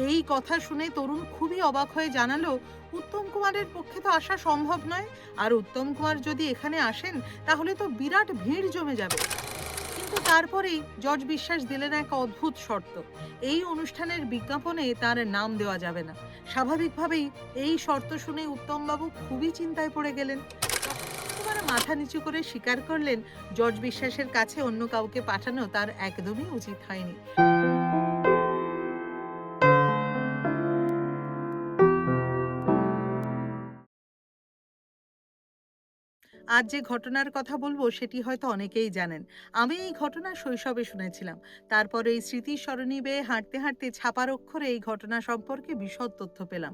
এই কথা শুনে তরুণ খুবই অবাক হয়ে জানালো, উত্তম কুমারের পক্ষে তো আসা সম্ভব নয়। আর উত্তম কুমার যদি এখানে আসেন তাহলে তো বিরাট ভিড় জমে যাবে। কিন্তু তারপরেই জর্জ বিশ্বাস দিলেন এক অদ্ভুত শর্ত। এই অনুষ্ঠানের বিজ্ঞাপনে তার নাম দেওয়া যাবে না। স্বাভাবিকভাবেই এই শর্ত শুনে উত্তমবাবু খুবই চিন্তায় পড়ে গেলেন। তখন কুমার মাথা নিচু করে স্বীকার করলেন, জর্জ বিশ্বাসের কাছে অন্য কাউকে পাঠানো তার একদমই উচিত হয়নি। আজ যে ঘটনার কথা বলবো সেটি হয়তো অনেকেই জানেন। আমি এই ঘটনা শৈশবে শুনেছিলাম। তারপর এই স্মৃতির সরণি বেয়ে হাঁটতে হাঁটতে ছাপার অক্ষরে এই ঘটনা সম্পর্কে বিশদ তথ্য পেলাম।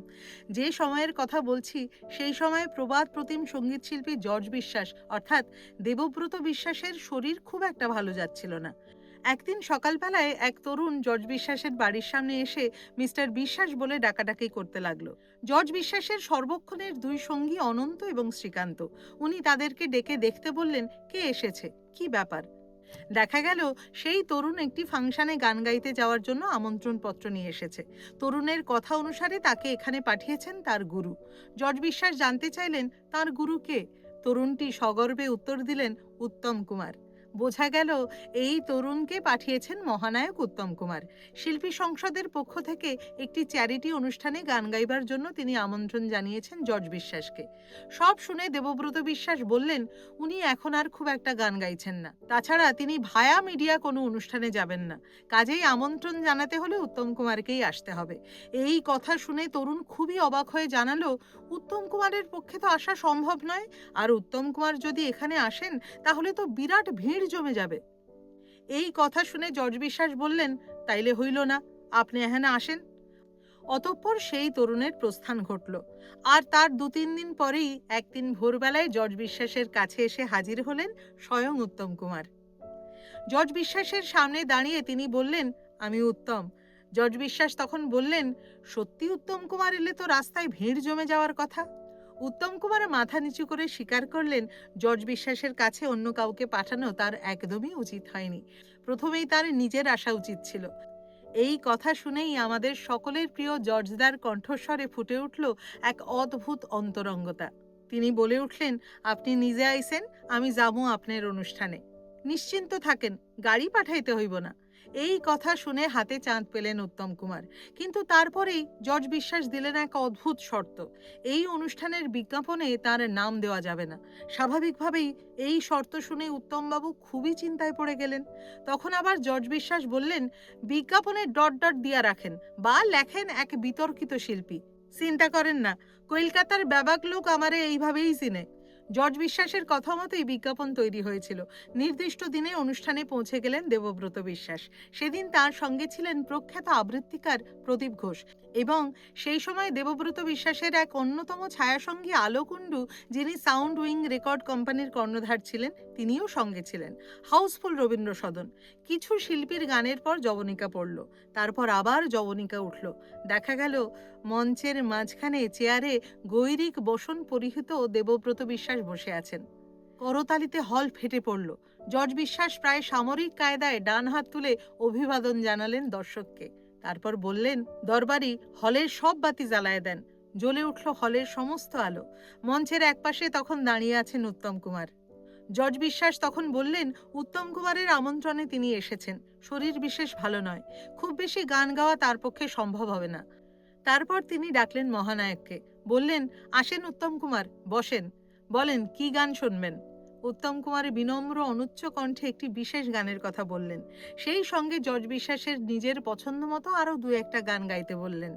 যে সময়ের কথা বলছি সেই সময়ে প্রবাদ প্রতিম সঙ্গীত শিল্পী জর্জ বিশ্বাস অর্থাৎ দেবব্রত বিশ্বাসের শরীর খুব একটা ভালো যাচ্ছিল না। একদিন সকালবেলায় এক তরুণ জর্জ বিশ্বাসের বাড়ির সামনে এসে মিস্টার বিশ্বাস বলে ডাকাডাকি করতে লাগলো। জর্জ বিশ্বাসের সর্বক্ষণের দুই সঙ্গী অনন্ত এবং শ্রীকান্ত। উনি তাদেরকে ডেকে দেখতে বললেন, কে এসেছে, কি ব্যাপার। দেখা গেল সেই তরুণ একটি ফাংশনে গান গাইতে যাওয়ার জন্য আমন্ত্রণ পত্র নিয়ে এসেছে। তরুণের কথা অনুসারে তাকে এখানে পাঠিয়েছেন তার গুরু। জর্জ বিশ্বাস জানতে চাইলেন তার গুরু কে। তরুণটি সগর্বে উত্তর দিলেন, উত্তম কুমার। বোঝা গেল এই তরুণকে পাঠিয়েছেন মহানায়ক উত্তম কুমার। শিল্পী সংসদের পক্ষ থেকে একটি চ্যারিটি অনুষ্ঠানে গান গাইবার জন্য তিনি আমন্ত্রণ জানিয়েছেন জর্জ বিশ্বাসকে। সব শুনে দেবব্রত বিশ্বাস বললেন, উনি এখন আর খুব একটা গান গাইছেন না। তাছাড়া তিনি ভায়া মিডিয়া কোনো অনুষ্ঠানে যাবেন না। কাজেই আমন্ত্রণ জানাতে হলে উত্তম কুমারকেই আসতে হবে। এই কথা শুনে তরুণ খুবই অবাক হয়ে জানালো, উত্তম কুমারের পক্ষে তো আসা সম্ভব নয়। আর উত্তম কুমার যদি এখানে আসেন তাহলে তো বিরাট ভিড় জমে যাবে। এই কথা শুনে জর্জ বিশ্বাস বললেন, তাইলে হইল না, আপনি এখানে আসেন। অতঃপর সেই তরুণের প্রস্থান ঘটল। আর তার ২-৩ দিন পরেই একদিন ভোরবেলায় জর্জ বিশ্বাসের কাছে এসে হাজির হলেন স্বয়ং উত্তম কুমার। জর্জ বিশ্বাসের সামনে দাঁড়িয়ে তিনি বললেন, আমি উত্তম। জর্জ বিশ্বাস তখন বললেন, সত্যি উত্তম কুমার এলে তো রাস্তায় ভিড় জমে যাওয়ার কথা। উত্তম কুমার মাথা নিচু করে স্বীকার করলেন, জর্জ বিশ্বাসের কাছে অন্য কাউকে পাঠানো তার একদমই উচিত হয়নি। প্রথমেই তার নিজের আসা উচিত ছিল। এই কথা শুনেই আমাদের সকলের প্রিয় জর্জদার কণ্ঠস্বরে ফুটে উঠল এক অদ্ভুত অন্তরঙ্গতা। তিনি বলে উঠলেন, আপনি নিজে আইসেন, আমি যাবো আপনার অনুষ্ঠানে। নিশ্চিন্ত থাকেন, গাড়ি পাঠাইতে হইব না। এই কথা শুনে হাতে চাঁদ পেলেন উত্তম কুমার। কিন্তু তারপরেই জর্জ বিশ্বাস দিলেন এক অদ্ভুত শর্ত। এই অনুষ্ঠানের বিজ্ঞাপনে তার নাম দেওয়া যাবে না। স্বাভাবিকভাবেই এই শর্ত শুনে উত্তমবাবু খুবই চিন্তায় পড়ে গেলেন। তখন আবার জর্জ বিশ্বাস বললেন, বিজ্ঞাপনে ডট ডট দিয়া রাখেন বা লেখেন এক বিতর্কিত শিল্পী। চিন্তা করেন না, কলকাতার ব্যাবাক লোক আমারে এইভাবেই চিনে। জর্জ বিশ্বাসের কথা মতোই বিজ্ঞাপন তৈরি হয়েছিল। নির্দিষ্ট দিনে অনুষ্ঠানে পৌঁছে গেলেন দেবব্রত বিশ্বাস। সেদিন তার সঙ্গে ছিলেন প্রখ্যাত আবৃত্তিকার প্রদীপ ঘোষ এবং সেই সময় দেবব্রত বিশ্বাসের এক অন্যতম ছায়াসঙ্গী আলোকুণ্ডু, যিনি সাউন্ড উইং রেকর্ড কোম্পানির কর্ণধার ছিলেন, তিনিও সঙ্গে ছিলেন। হাউসফুল রবীন্দ্র সদন। কিছু শিল্পীর গানের পর জবনিকা পড়ল, তারপর আবার জবনিকা উঠল। দেখা গেল মঞ্চের মাঝখানে চেয়ারে গৈরিক বসন পরিহিত দেবব্রত বিশ্বাস বসে আছেন। করতালিতে হল ফেটে পড়ল। জর্জ বিশ্বাস প্রায় সামরিক কায়দায় ডান হাত তুলে অভিবাদন জানালেন দর্শককে। তারপর বললেন, দরবারি হলের সব বাতি জ্বালায় দেন। জ্বলে উঠল হলের সমস্ত আলো। মঞ্চের একপাশে তখন দাঁড়িয়ে আছেন উত্তম কুমার। জর্জ বিশ্বাস তখন বললেন, উত্তম কুমারের আমন্ত্রণে তিনি এসেছেন। শরীর বিশেষ ভালো নয়, খুব বেশি গান গাওয়া তার পক্ষে সম্ভব হবে না। তারপর তিনি ডাকলেন মহানায়ককে। বললেন, আসেন উত্তম কুমার, বসেন। বলেন কি গান শুনবেন। উত্তম কুমার বিনম্র অনুচ্চ কণ্ঠে একটি বিশেষ গানের কথা বললেন। সেই সঙ্গে জর্জ বিশ্বাসের নিজের পছন্দ মতো আরো দু একটা গান গাইতে বললেন।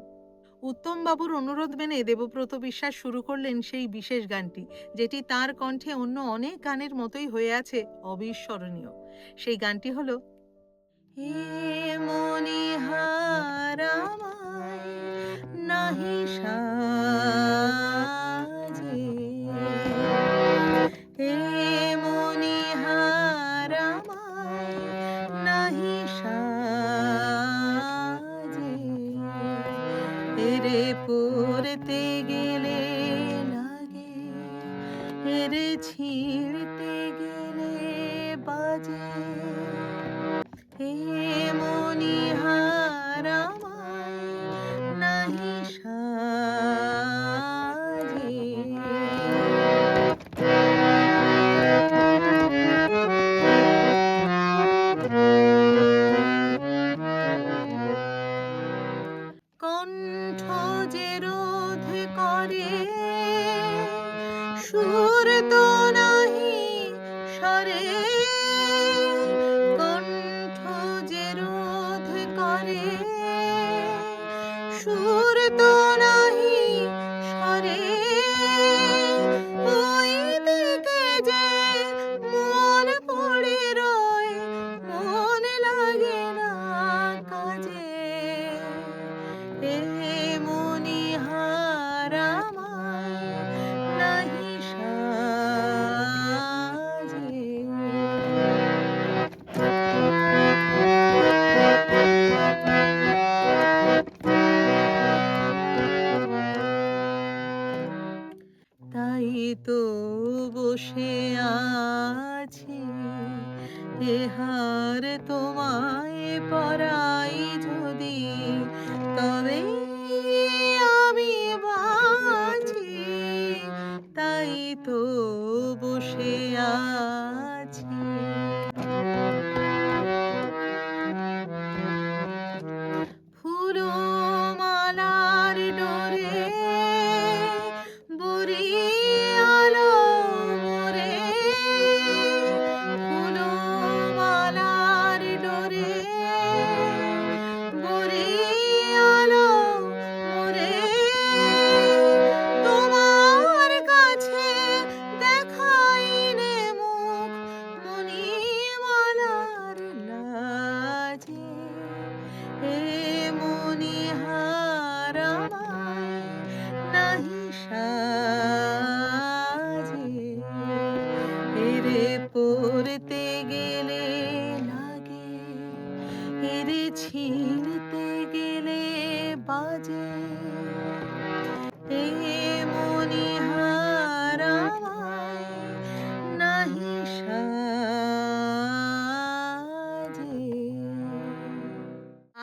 উত্তম বাবুর অনুরোধ মেনে দেবব্রত বিশ্বাস শুরু করলেন সেই বিশেষ গানটি, যেটি তার কণ্ঠে অন্য অনেক গানের মতোই হয়ে আছে অবিস্মরণীয়। সেই গানটি হলো, হে মনিহার আমায় নাহি সাজে, হে মনিহার আমায় নাহি সাজে, এরে পড়তে গেলে লাগে, এরে ছিঁড়তে গেলে বাজে, হে মনিহার আমায় সুর তো নাহি সরে, ওই দিকে যে মন পড়ে রয়, মন লাগে না কাজে। এ মনিহার আমায় নাহি সাজে। তাই তো বসে আছি, এহার তোমায় পরাই যদি, তবে আমি বাঁচি। তাই তো বসে আছি। ফুলো মালার ডোরে বরিয়ালো মোরে, ফুলো মালার ডোরে বরিয়ালো মোরে, তোমার কাছে দেখাইনে মুখ মণিমালার লাজে। হে মনিহার আমায় নাহি সাজে। এরে পড়তে গেলে লাগে, এরে ছিঁড়তে গেলে বাজে। হে মনিহার আমায় নাহি সাজে।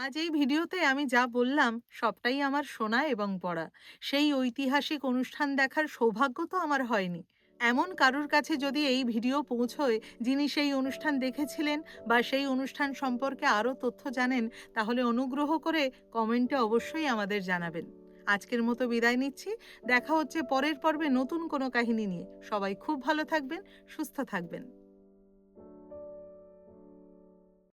আজ এই ভিডিওতে আমি যা বললাম সবটাই আমার শোনা এবং পড়া। সেই ঐতিহাসিক অনুষ্ঠান দেখার সৌভাগ্য তো আমার হয়নি। এমন কারুর কাছে যদি এই ভিডিও পৌঁছয় যিনি সেই অনুষ্ঠান দেখেছিলেন বা সেই অনুষ্ঠান সম্পর্কে আরও তথ্য জানেন, তাহলে অনুগ্রহ করে কমেন্টে অবশ্যই আমাদের জানাবেন। আজকের মতো বিদায় নিচ্ছি। দেখা হচ্ছে পরের পর্বে নতুন কোনো কাহিনী নিয়ে। সবাই খুব ভালো থাকবেন, সুস্থ থাকবেন।